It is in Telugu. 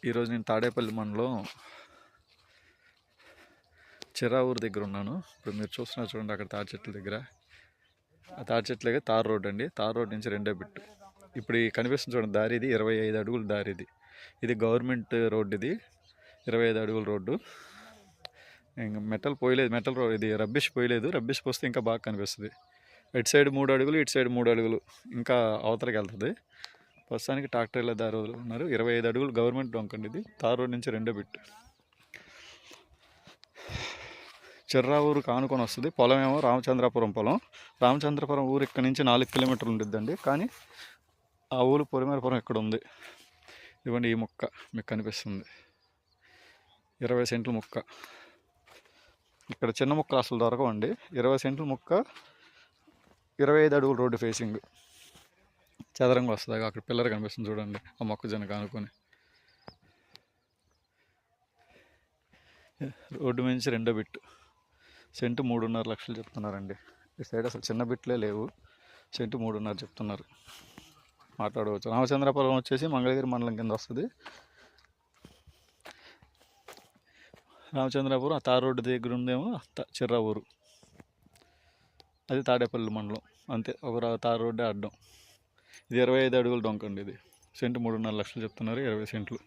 ఈరోజు నేను తాడేపల్లి మండలం చిరావూరు దగ్గర ఉన్నాను. ఇప్పుడు మీరు చూస్తున్నారు చూడండి, అక్కడ తాడి చెట్ల దగ్గర. ఆ తాడి చెట్ల దగ్గర తార్ రోడ్ అండి. తార్ రోడ్ నుంచి రెండో బిట్టు. ఇప్పుడు ఈ కనిపిస్తుంది చూడండి దారి, ఇది 25 అడుగుల దారి. ఇది గవర్నమెంట్ రోడ్డు. ఇది 25 అడుగుల రోడ్డు. ఇంకా మెటల్ పోయలేదు, మెటల్ రోడ్ ఇది. రబ్బిష్ పోయలేదు, రబ్బిష్ పోస్తే ఇంకా బాగా కనిపిస్తుంది. ఇటు సైడ్ 3 అడుగులు, ఇటు సైడ్ 3 అడుగులు ఇంకా అవతలకి వెళ్తుంది. ప్రస్తుతానికి ట్రాక్టర్ల దారి ఉన్నారు. 25 అడుగులు గవర్నమెంట్ డొంకండి. ఇది తార్ రోడ్ నుంచి రెండో బిట్టు. చిర్రావూరు కానుకొని వస్తుంది. పొలం ఏమో రామచంద్రాపురం పొలం. రామచంద్రపురం ఊరు ఇక్కడ నుంచి 4 కిలోమీటర్లు ఉండిద్దండి. కానీ ఆ ఊరు పొలిమేరపురం ఇక్కడ ఉంది. ఇవ్వండి, ఈ ముక్క మీకు కనిపిస్తుంది, 20 సెంట్ల ముక్క. ఇక్కడ చిన్న ముక్క అసలు దొరకవండి. 20 సెంట్ల ముక్క, 25 అడుగుల రోడ్డు ఫేసింగ్, చదరంగా వస్తుంది. అక్కడ పిల్లర్ కనిపిస్తుంది చూడండి, ఆ మొక్కజొన్న కానుకొని. రోడ్డు నుంచి రెండో బిట్టు. సెంటు 3.5 లక్షలు చెప్తున్నారండి. ఈ సైడ్ అసలు చిన్న బిట్లే లేవు. సెంటు 3.5 చెప్తున్నారు. మాట్లాడవచ్చు. రామచంద్రపురం వచ్చేసి మంగళగిరి మండలం కింద వస్తుంది. రామచంద్రపురం ఆ తార్ రోడ్డు దగ్గర ఉందేమో చిర్రావూరు, అది తాడేపల్లి మండలం. అంతే, ఒక తార్ రోడ్డే అడ్డం. ఇది 25 అడుగుల డొంకండి. ఇది సెంటు 3.5 లక్షలు చెప్తున్నారు, 20 సెంట్లు.